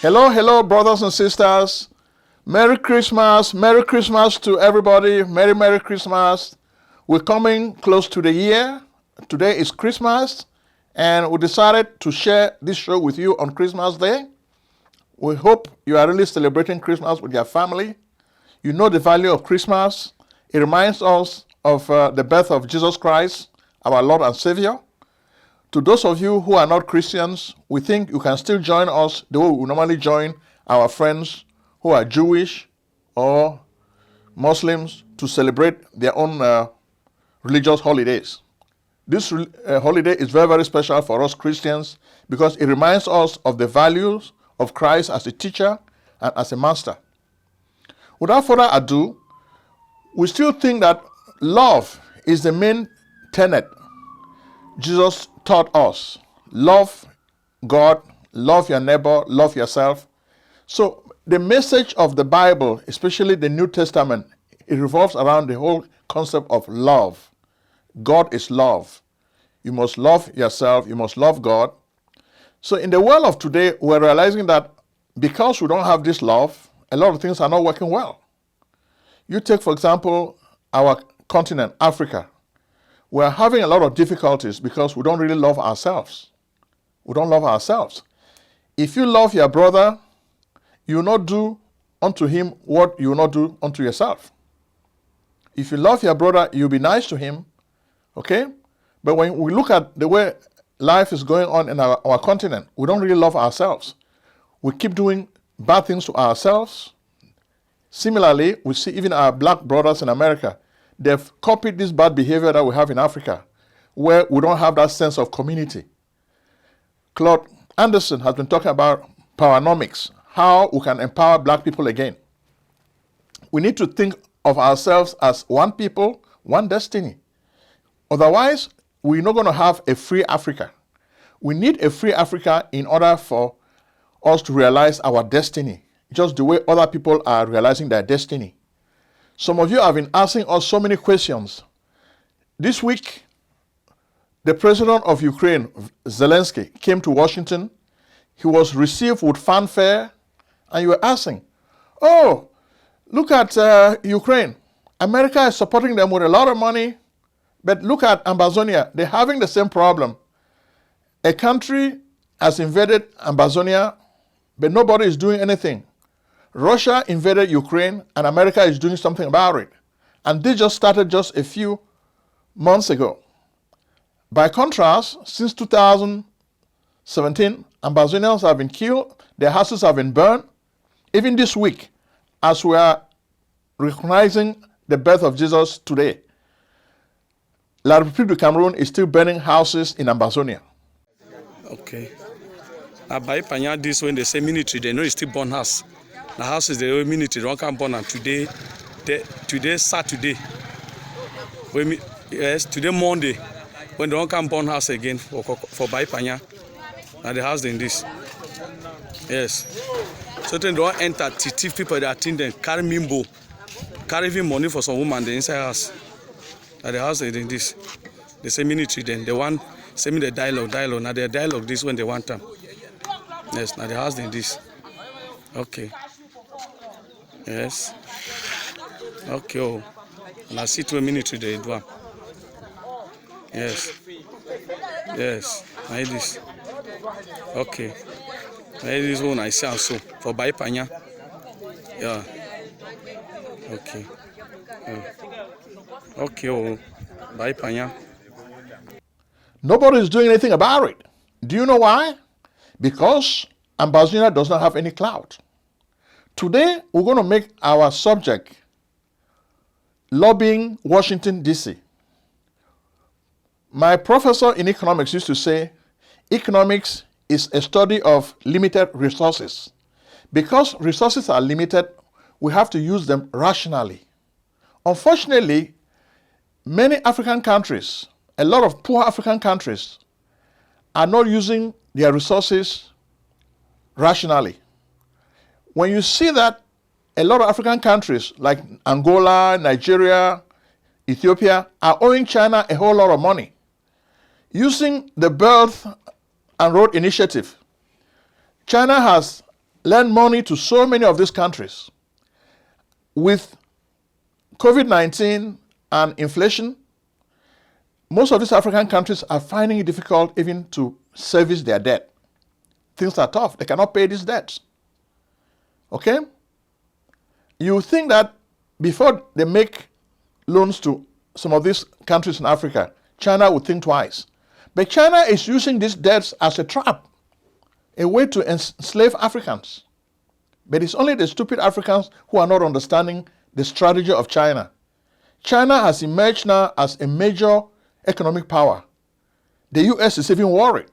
Hello, hello, brothers and sisters. Merry Christmas. Merry Christmas to everybody. Merry, Merry Christmas. We're coming close to the year. Today is Christmas, and we decided to share this show with you on Christmas Day. We hope you are really celebrating Christmas with your family. You know the value of Christmas. It reminds us of the birth of Jesus Christ, our Lord and Savior. To those of you who are not Christians, we think you can still join us the way we normally join our friends who are Jewish or Muslims to celebrate their own religious holidays. This holiday is very, very special for us Christians because it reminds us of the values of Christ as a teacher and as a master. Without further ado, we still think that love is the main tenet Jesus taught us. Love God, love your neighbor, love yourself. So the message of the Bible, especially the New Testament, it revolves around the whole concept of love. God is love. You must love yourself. You must love God. So in the world of today, we're realizing that because we don't have this love, a lot of things are not working well. You take, for example, our continent, Africa. We're having a lot of difficulties because we don't really love ourselves. We don't love ourselves. If you love your brother, you will not do unto him what you will not do unto yourself. If you love your brother, you'll be nice to him, okay? But when we look at the way life is going on in our continent, we don't really love ourselves. We keep doing bad things to ourselves. Similarly, we see even our black brothers in America. They've copied this bad behavior that we have in Africa, where we don't have that sense of community. Claude Anderson has been talking about powernomics, how we can empower black people again. We need to think of ourselves as one people, one destiny. Otherwise, we're not going to have a free Africa. We need a free Africa in order for us to realize our destiny, just the way other people are realizing their destiny. Some of you have been asking us so many questions. This week, the president of Ukraine, Zelensky, came to Washington. He was received with fanfare, and you were asking, oh, look at Ukraine. America is supporting them with a lot of money, but look at Amazonia. They're having the same problem. A country has invaded Amazonia, but nobody is doing anything. Russia invaded Ukraine, and America is doing something about it. And this just started just a few months ago. By contrast, since 2017, Amazonians have been killed, their houses have been burned. Even this week, as we are recognizing the birth of Jesus today, La République du Cameroon is still burning houses in Amazonia. Okay. By Panya, this when they say military, they know it's still burn house. The house is the military, don't come burn. And today, Saturday, today Monday, when they don't come burn house again for Baipanya, and the house in this. Yes. So then they don't enter thief people that attend them, carry mimbo, carry even money for some woman the inside house. And the house is in this. They say military then. They want send me the dialogue. Now the dialogue this when they want them. Yes, now the house in this. Okay. Yes. Okay. Oh. Now see 2 minutes they do. Yes. Yes. Now this. Okay. Now this one I see also for Baipanya. Yeah. Okay. Okay. Oh. Baipanya. Nobody is doing anything about it. Do you know why? Because Amazonia does not have any clout. Today, we're going to make our subject lobbying Washington, D.C. My professor in economics used to say, economics is a study of limited resources. Because resources are limited, we have to use them rationally. Unfortunately, many African countries, a lot of poor African countries, are not using their resources rationally. When you see that a lot of African countries like Angola, Nigeria, Ethiopia are owing China a whole lot of money, using the Belt and Road Initiative, China has lend money to so many of these countries. With COVID-19 and inflation, most of these African countries are finding it difficult even to service their debt. Things are tough. They cannot pay these debts. Okay? You think that before they make loans to some of these countries in Africa, China would think twice. But China is using these debts as a trap, a way to enslave Africans. But it's only the stupid Africans who are not understanding the strategy of China. China has emerged now as a major economic power. The US is even worried.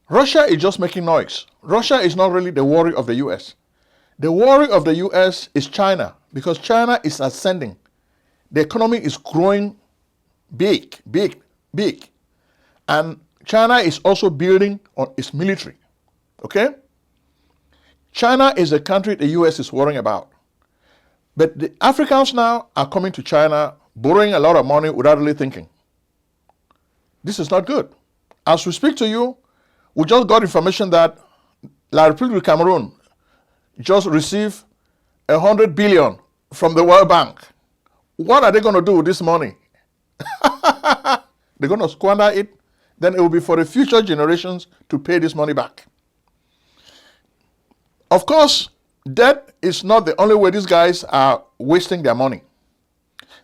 Russia is just making noise. Russia is not really the worry of the US. The worry of the US is China, because China is ascending. The economy is growing big. And China is also building on its military. Okay? China is a country the US is worrying about. But the Africans now are coming to China, borrowing a lot of money without really thinking. This is not good. As we speak to you, we just got information that La Republic of Cameroon just received 100 billion from the World Bank. What are they going to do with this money? They're going to squander it. Then it will be for the future generations to pay this money back. Of course, debt is not the only way these guys are wasting their money.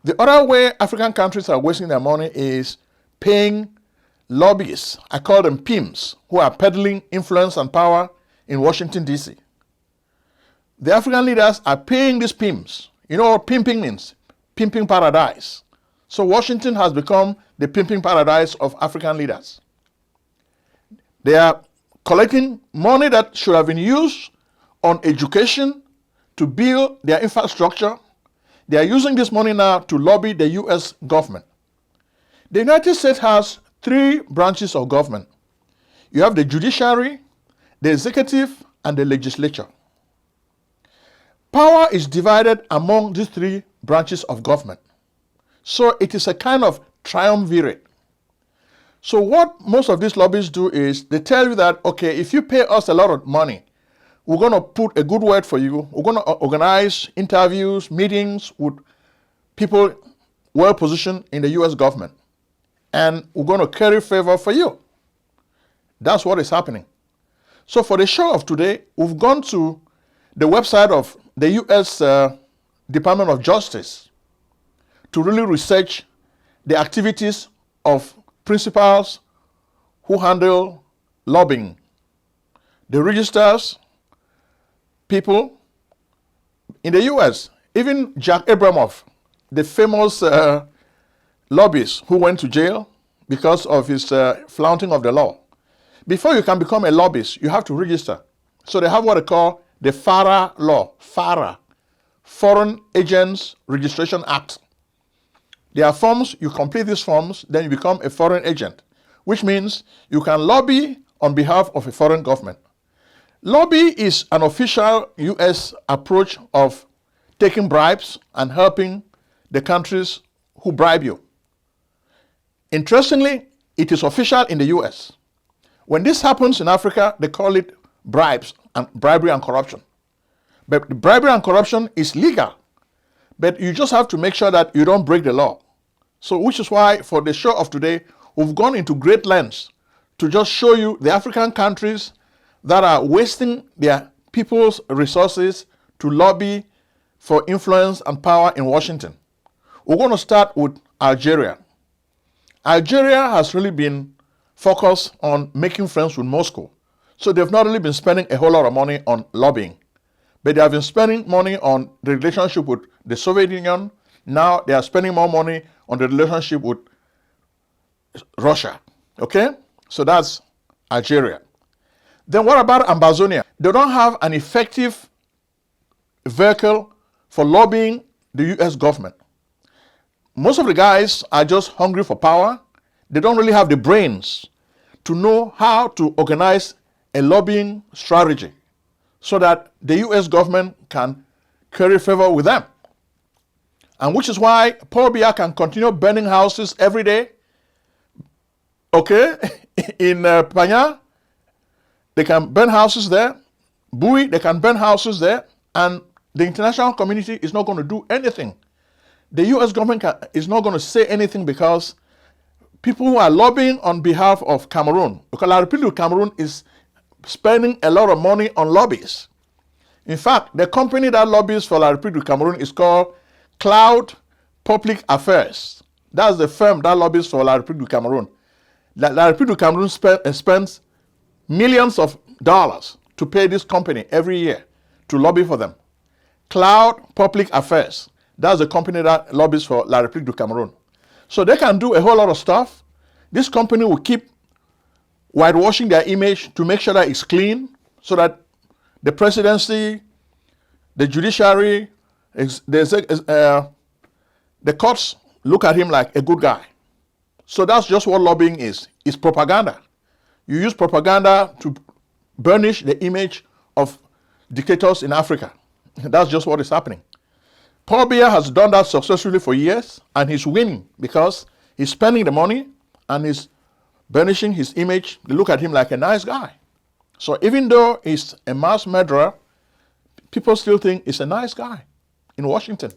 The other way African countries are wasting their money is paying lobbyists, I call them PIMs, who are peddling influence and power in Washington, D.C. The African leaders are paying these PIMs. You know what pimping means? Pimping paradise. So Washington has become the pimping paradise of African leaders. They are collecting money that should have been used on education to build their infrastructure. They are using this money now to lobby the US government. The United States has 3 branches of government. You have the judiciary, the executive, and the legislature. Power is divided among these 3 branches of government. So it is a kind of triumvirate. So what most of these lobbyists do is they tell you that, okay, if you pay us a lot of money, we're going to put a good word for you. We're going to organize interviews, meetings with people well positioned in the US government. And we're going to carry favor for you. That's what is happening. So for the show of today, we've gone to the website of the US Department of Justice to really research the activities of principals who handle lobbying. The registers, people in the US, even Jack Abramoff, the famous lobbyist who went to jail because of his flaunting of the law. Before you can become a lobbyist, you have to register. So they have what they call the FARA law, FARA, Foreign Agents Registration Act. There are forms, you complete these forms, then you become a foreign agent, which means you can lobby on behalf of a foreign government. Lobby is an official US approach of taking bribes and helping the countries who bribe you. Interestingly, it is official in the US. When this happens in Africa, they call it bribery and corruption. But the bribery and corruption is legal. But you just have to make sure that you don't break the law. So which is why for the show of today, we've gone into great lengths to just show you the African countries that are wasting their people's resources to lobby for influence and power in Washington. We're going to start with Algeria. Algeria has really been focused on making friends with Moscow. So they've not really been spending a whole lot of money on lobbying, but they have been spending money on the relationship with the Soviet Union. Now they are spending more money on the relationship with Russia. Okay? So that's Algeria. Then what about Ambazonia? They don't have an effective vehicle for lobbying the US government. Most of the guys are just hungry for power. They don't really have the brains to know how to organize a lobbying strategy so that the US government can curry favor with them. And which is why Paul Biya can continue burning houses every day. Okay? In Panya, they can burn houses there, buoy, they can burn houses there, and the international community is not going to do anything. The US government is not going to say anything because people who are lobbying on behalf of Cameroon, because La République du Cameroon is spending a lot of money on lobbies. In fact, the company that lobbies for La République du Cameroon is called Cloud Public Affairs. That's the firm that lobbies for La République du Cameroon. La République du Cameroon spends millions of dollars to pay this company every year to lobby for them. Cloud Public Affairs. That's the company that lobbies for La République du Cameroon. So they can do a whole lot of stuff. This company will keep whitewashing their image to make sure that it's clean, so that the presidency, the judiciary, the courts look at him like a good guy. So that's just what lobbying is. It's propaganda. You use propaganda to burnish the image of dictators in Africa. That's just what is happening. Paul Biya has done that successfully for years, and he's winning because he's spending the money and he's burnishing his image. They look at him like a nice guy. So even though he's a mass murderer, people still think he's a nice guy in Washington.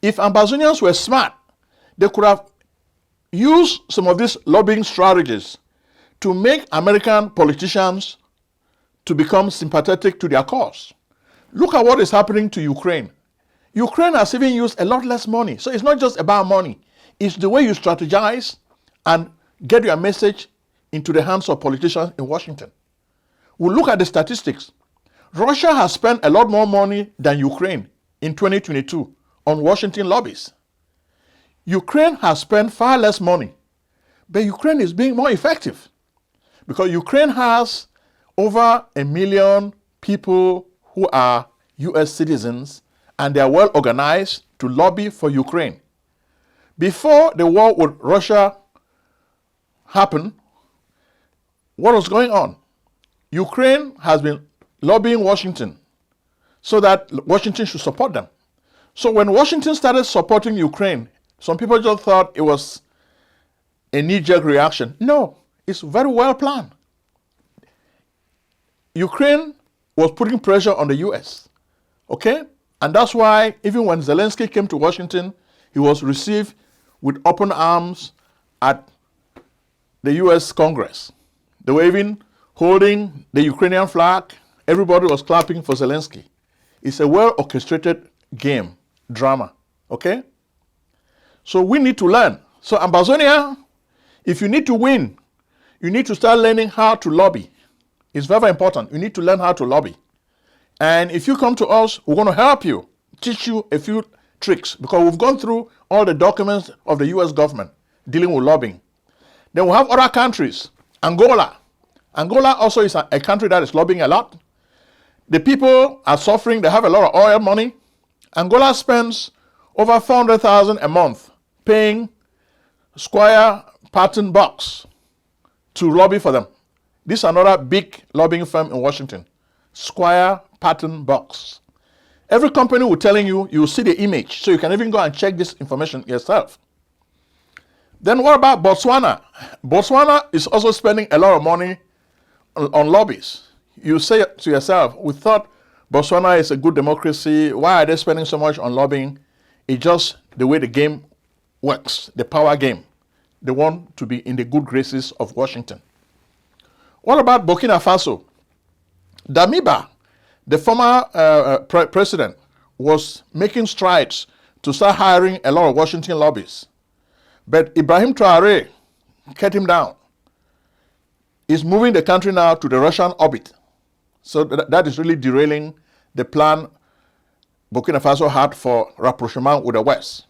If Ambazonians were smart, they could have used some of these lobbying strategies to make American politicians to become sympathetic to their cause. Look at what is happening to Ukraine. Ukraine has even used a lot less money. So it's not just about money. It's the way you strategize and get your message into the hands of politicians in Washington. We'll look at the statistics. Russia has spent a lot more money than Ukraine in 2022 on Washington lobbies. Ukraine has spent far less money, but Ukraine is being more effective because Ukraine has over 1 million people who are US citizens, and they are well organized to lobby for Ukraine. Before the war with Russia happened, what was going on? Ukraine has been lobbying Washington so that Washington should support them. So when Washington started supporting Ukraine, some people just thought it was a knee-jerk reaction. No, it's very well planned. Ukraine was putting pressure on the US, okay? And that's why even when Zelensky came to Washington, he was received with open arms at the US Congress. They were even holding the Ukrainian flag. Everybody was clapping for Zelensky. It's a well-orchestrated game, drama, okay? So we need to learn. So Ambazonia, if you need to win, you need to start learning how to lobby. It's very, very important. You need to learn how to lobby. And if you come to us, we're going to help you, teach you a few tricks, because we've gone through all the documents of the US government dealing with lobbying. Then we have other countries. Angola. Angola also is a country that is lobbying a lot. The people are suffering. They have a lot of oil money. Angola spends over 400,000 a month paying Squire Patton Box to lobby for them. This is another big lobbying firm in Washington. Squire Patton Box. Every company will telling you, you will see the image, so you can even go and check this information yourself. Then what about Botswana? Botswana is also spending a lot of money on lobbies. You say to yourself, we thought Botswana is a good democracy. Why are they spending so much on lobbying? It's just the way the game works, the power game. They want to be in the good graces of Washington. What about Burkina Faso? Damiba, the former president, was making strides to start hiring a lot of Washington lobbyists. But Ibrahim Traoré cut him down. He's moving the country now to the Russian orbit. So that is really derailing the plan Burkina Faso had for rapprochement with the West.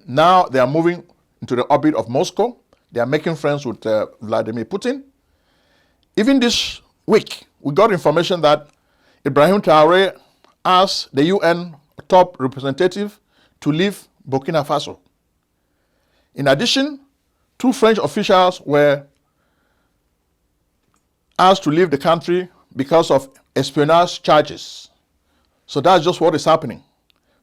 Now they are moving into the orbit of Moscow. They are making friends with Vladimir Putin. Even this week, we got information that Ibrahim Traoré asked the UN top representative to leave Burkina Faso. In addition, 2 French officials were asked to leave the country because of espionage charges. So that's just what is happening.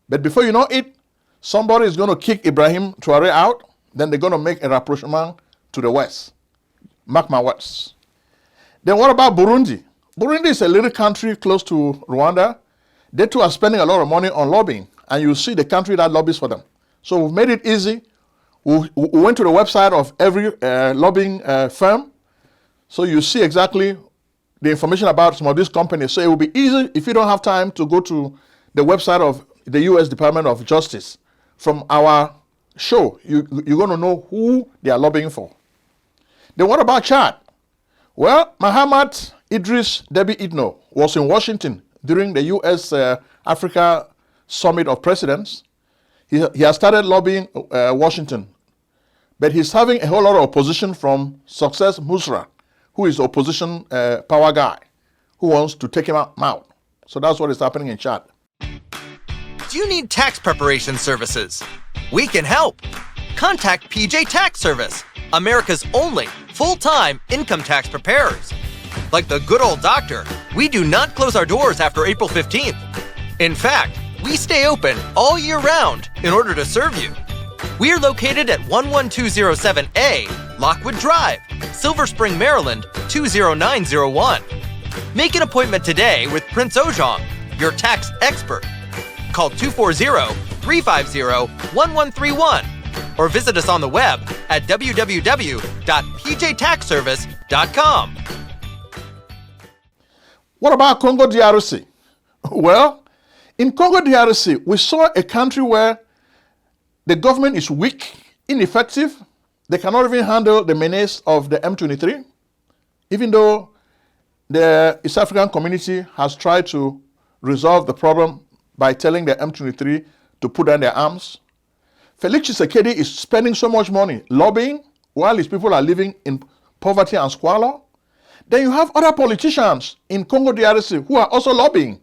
But before you know it, somebody is going to kick Ibrahim Traoré out, then they're going to make a rapprochement to the West. Mark my words. Then what about Burundi? Burundi is a little country close to Rwanda. They too are spending a lot of money on lobbying, and you see the country that lobbies for them. So we've made it easy. We went to the website of every lobbying firm, so you see exactly the information about some of these companies. So it will be easy if you don't have time to go to the website of the U.S. Department of Justice. From our show, you're going to know who they are lobbying for. Then what about Chad? Well, Mahamat Idris Deby Itno was in Washington during the U.S. Africa Summit of Presidents. He has started lobbying Washington, but he's having a whole lot of opposition from Success Musra, who is opposition power guy, who wants to take him out. So that's what is happening in Chad. Do you need tax preparation services? We can help. Contact PJ Tax Service, America's only full-time income tax preparers. Like the good old doctor, we do not close our doors after April 15th. In fact, we stay open all year round in order to serve you. We are located at 11207A, Lockwood Drive, Silver Spring, Maryland, 20901. Make an appointment today with Prince Ojong, your tax expert. Call 240-350-1131 or visit us on the web at www.pjtaxservice.com. What about Congo DRC? Well, in Congo DRC, we saw a country where the government is weak, ineffective. They cannot even handle the menace of the M23, even though the East African community has tried to resolve the problem by telling the M23 to put down their arms. Felix Tshisekedi is spending so much money lobbying while his people are living in poverty and squalor. Then you have other politicians in Congo DRC who are also lobbying.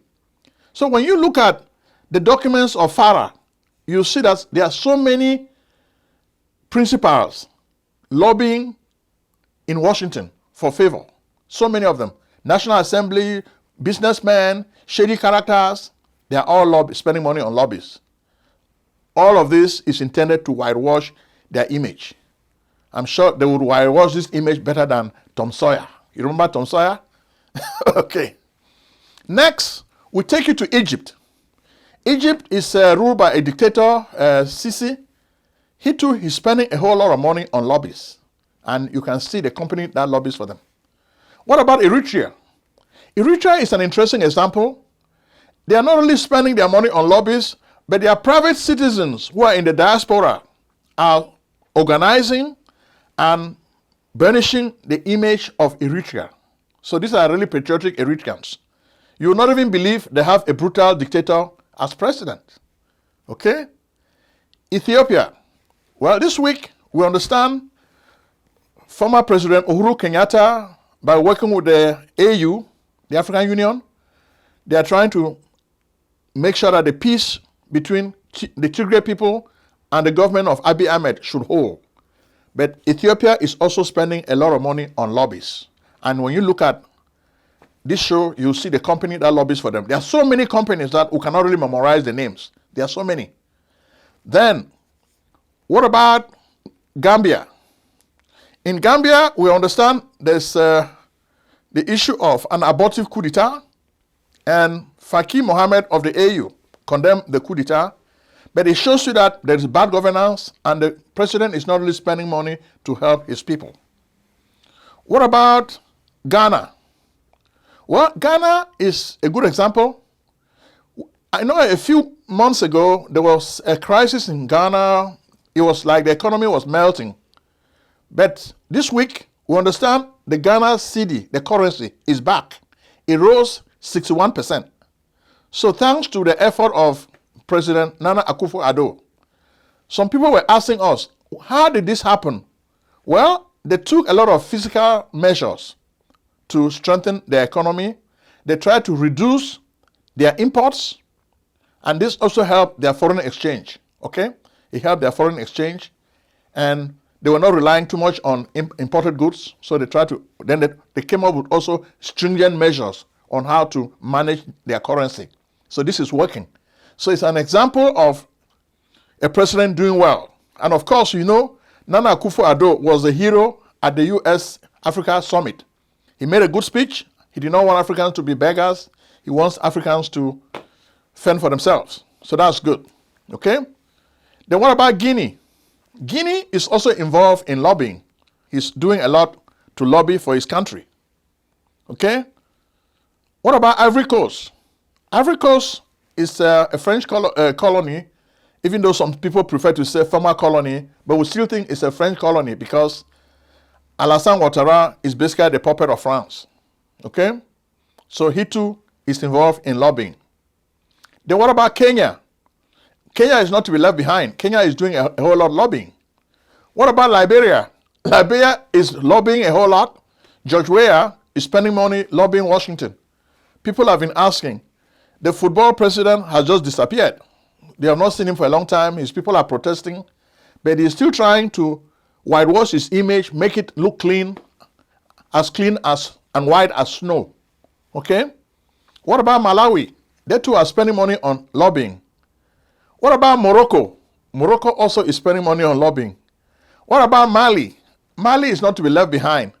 So when you look at the documents of FARA, you see that there are so many principals lobbying in Washington for favor. So many of them. National Assembly, businessmen, shady characters, they are all spending money on lobbies. All of this is intended to whitewash their image. I'm sure they would whitewash this image better than Tom Sawyer. You remember Tom Sawyer? Okay. Next, we take you to Egypt. Egypt is ruled by a dictator, Sisi. He too is spending a whole lot of money on lobbies. And you can see the company that lobbies for them. What about Eritrea? Eritrea is an interesting example. They are not only spending their money on lobbies, but their private citizens who are in the diaspora are organizing and burnishing the image of Eritrea. So these are really patriotic Eritreans. You will not even believe they have a brutal dictator as president. Okay? Ethiopia. Well, this week we understand former President Uhuru Kenyatta, by working with the AU, the African Union, they are trying to make sure that the peace between the Tigray people and the government of Abiy Ahmed should hold. But Ethiopia is also spending a lot of money on lobbies. And when you look at this show, you'll see the company that lobbies for them. There are so many companies that we cannot really memorize the names. There are so many. Then, what about Gambia? In Gambia, we understand there's the issue of an abortive coup d'etat, and Faki Mohammed of the AU condemned the coup d'etat, but it shows you that there is bad governance and the president is not really spending money to help his people. What about Ghana? Well, Ghana is a good example. I know a few months ago, there was a crisis in Ghana. It was like the economy was melting. But this week, we understand the Ghana cedi, the currency, is back. It rose 61%. So thanks to the effort of President Nana Akufo-Addo, some people were asking us, how did this happen? Well, they took a lot of physical measures to strengthen their economy. They tried to reduce their imports, and this also helped their foreign exchange. Okay? It helped their foreign exchange, and they were not relying too much on imported goods, so they tried to, then they came up with also stringent measures on how to manage their currency. So this is working. So it's an example of a president doing well. And of course, you know, Nana Akufo-Addo was a hero at the US Africa Summit. He made a good speech, He did not want Africans to be beggars. He wants Africans to fend for themselves. So that's good. Okay? Then what about Guinea? Guinea is also involved in lobbying. He's doing a lot to lobby for his country. Okay? What about Ivory Coast? Ivory Coast is a French colony, even though some people prefer to say former colony, but we still think it's a French colony because Alassane Ouattara is basically the puppet of France. Okay? So he too is involved in lobbying. Then what about Kenya? Kenya is not to be left behind. Kenya is doing a whole lot of lobbying. What about Liberia? Liberia is lobbying a whole lot. George Weah is spending money lobbying Washington. People have been asking. The football president has just disappeared. They have not seen him for a long time. His people are protesting. But he's still trying to whitewash his image, make it look clean as and white as snow. Okay? What about Malawi? They too are spending money on lobbying. What about Morocco? Morocco also is spending money on lobbying. What about Mali? Mali is not to be left behind.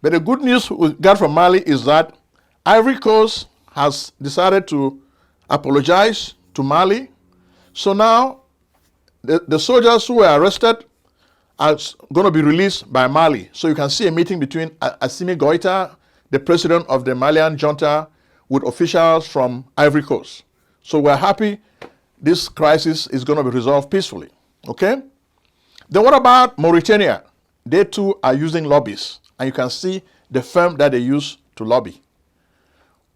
But the good news we got from Mali is that Ivory Coast has decided to apologize to Mali. So now the soldiers who were arrested are going to be released by Mali. So you can see a meeting between Assimi Goïta, the president of the Malian junta, with officials from Ivory Coast. So we're happy this crisis is going to be resolved peacefully. Okay? Then what about Mauritania? They too are using lobbies. And you can see the firm that they use to lobby.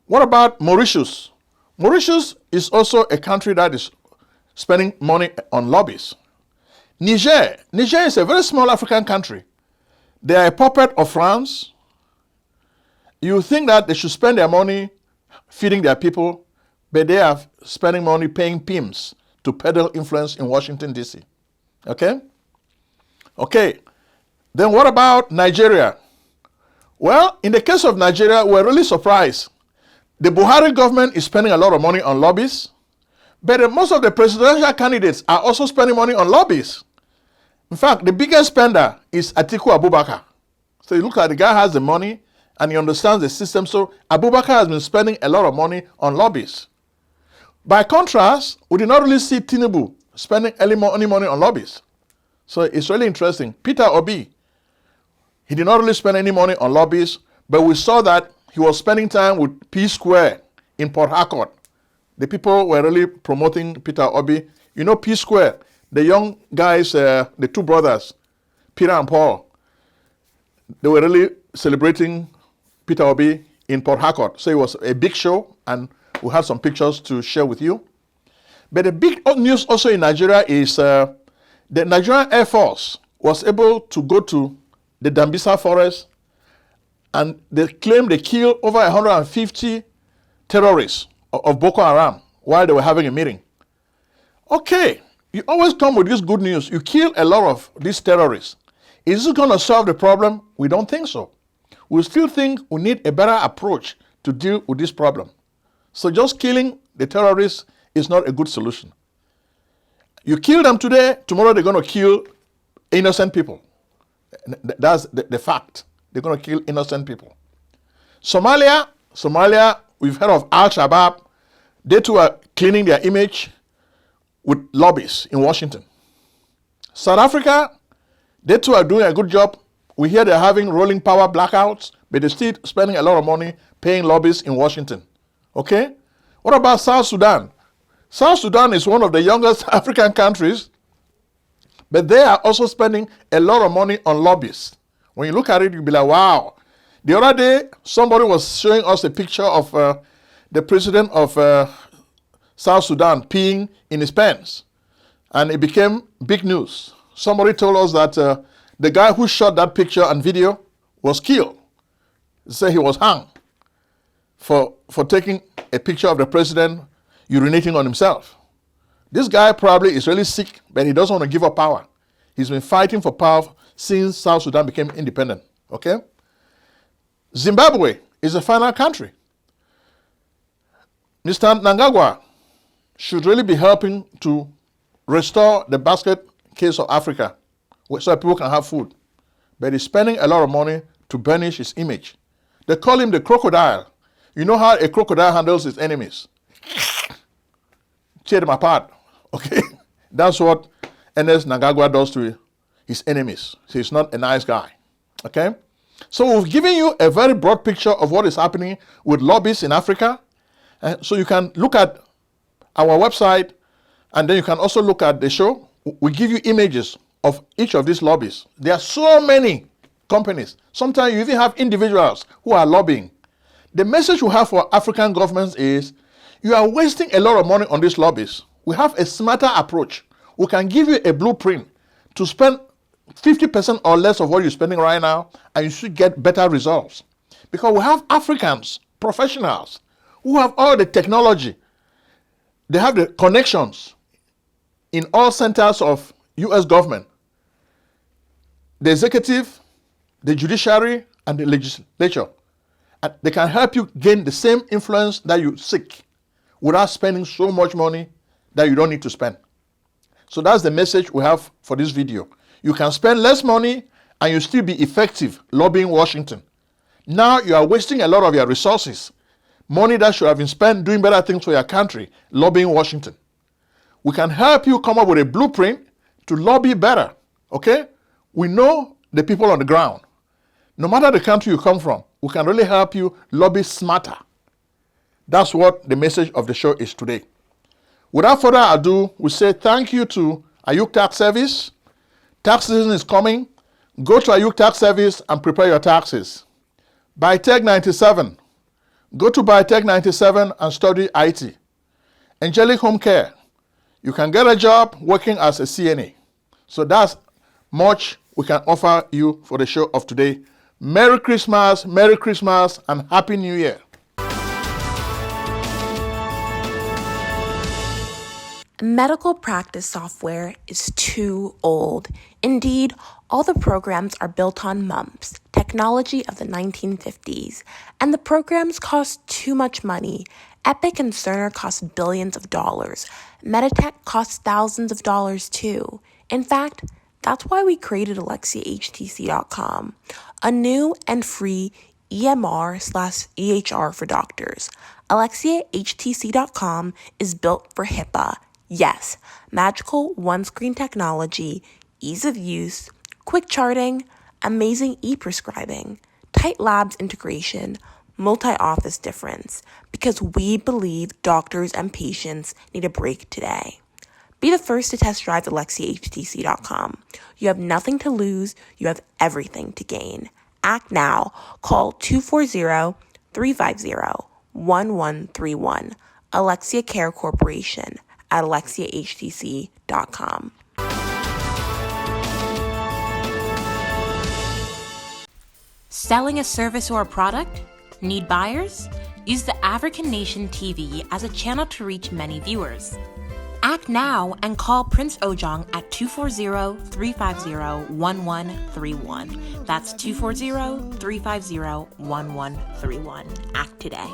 What about Mauritius? Mauritius is also a country that is spending money on lobbies. Niger is a very small African country. They are a puppet of France. You think that they should spend their money feeding their people, but they are spending money paying pimps to peddle influence in Washington, D.C. Okay? Okay. Then what about Nigeria? Well, in the case of Nigeria, we're really surprised. The Buhari government is spending a lot of money on lobbies, but most of the presidential candidates are also spending money on lobbies. In fact, the biggest spender is Atiku Abubakar. So you look at the guy has the money and he understands the system. So Abubakar has been spending a lot of money on lobbies. By contrast, we did not really see Tinubu spending any money on lobbies. So it's really interesting. Peter Obi, he did not really spend any money on lobbies, but we saw that he was spending time with P Square in Port Harcourt. The people were really promoting Peter Obi. You know P Square, the young guys, the two brothers, Peter and Paul, they were really celebrating Peter Obi in Port Harcourt. So it was a big show, and we have some pictures to share with you. But the big news also in Nigeria is the Nigerian Air Force was able to go to the Dambisa forest, and they claim they killed over 150 terrorists of Boko Haram while they were having a meeting. Okay, you always come with this good news. You kill a lot of these terrorists. Is this going to solve the problem? We don't think so. We still think we need a better approach to deal with this problem. So just killing the terrorists is not a good solution. You kill them today, tomorrow they're going to kill innocent people. That's the fact. They're going to kill innocent people. Somalia, we've heard of Al-Shabaab. They too are cleaning their image with lobbies in Washington. South Africa, they too are doing a good job. We hear they're having rolling power blackouts, but they're still spending a lot of money paying lobbies in Washington. Okay? What about South Sudan? South Sudan is one of the youngest African countries, but they are also spending a lot of money on lobbies. When you look at it, you'll be like, wow. The other day, somebody was showing us a picture of the president of South Sudan peeing in his pants. And it became big news. Somebody told us that the guy who shot that picture and video was killed. They say he was hung for taking a picture of the president urinating on himself. This guy probably is really sick, but he doesn't want to give up power. He's been fighting for power since South Sudan became independent. Okay? Zimbabwe is the final country. Mr. Mnangagwa should really be helping to restore the basket case of Africa so people can have food. But he's spending a lot of money to burnish his image. They call him the crocodile. You know how a crocodile handles its enemies? Tear them apart. Okay? That's what Ernest Nangagwa does to his enemies. So he's not a nice guy. Okay? So we've given you a very broad picture of what is happening with lobbies in Africa. So you can look at our website, and then you can also look at the show. We give you images of each of these lobbies. There are so many companies. Sometimes you even have individuals who are lobbying. The message we have for African governments is, you are wasting a lot of money on these lobbies. We have a smarter approach. We can give you a blueprint to spend 50% or less of what you're spending right now, and you should get better results. Because we have Africans, professionals, who have all the technology. They have the connections in all centers of US government, the executive, the judiciary, and the legislature. And they can help you gain the same influence that you seek without spending so much money that you don't need to spend. So that's the message we have for this video. You can spend less money and you still be effective lobbying Washington. Now you are wasting a lot of your resources, money that should have been spent doing better things for your country, lobbying Washington. We can help you come up with a blueprint to lobby better, okay? We know the people on the ground. No matter the country you come from, we can really help you lobby smarter. That's what the message of the show is today. Without further ado, we say thank you to Ayuk Tax Service. Tax season is coming. Go to Ayuk Tax Service and prepare your taxes. Bitech 97. Go to Bitech 97 and study IT. Angelic Home Care. You can get a job working as a CNA. So that's much we can offer you for the show of today. Merry Christmas, and Happy New Year. Medical practice software is too old. Indeed, all the programs are built on MUMPS, technology of the 1950s, and the programs cost too much money. Epic and Cerner cost billions of dollars. Meditech costs thousands of dollars too. In fact, that's why we created AlexiaHTC.com, a new and free EMR/EHR for doctors. AlexiaHTC.com is built for HIPAA. Yes, magical one-screen technology, ease of use, quick charting, amazing e-prescribing, tight labs integration, multi-office difference, because we believe doctors and patients need a break today. Be the first to test drive AlexiaHTC.com. You have nothing to lose, you have everything to gain. Act now. Call 240-350-1131. Alexia Care Corporation at AlexiaHTC.com. Selling a service or a product? Need buyers? Use the African Nation TV as a channel to reach many viewers. Act now and call Prince Ojong at 240-350-1131. That's 240-350-1131. Act today.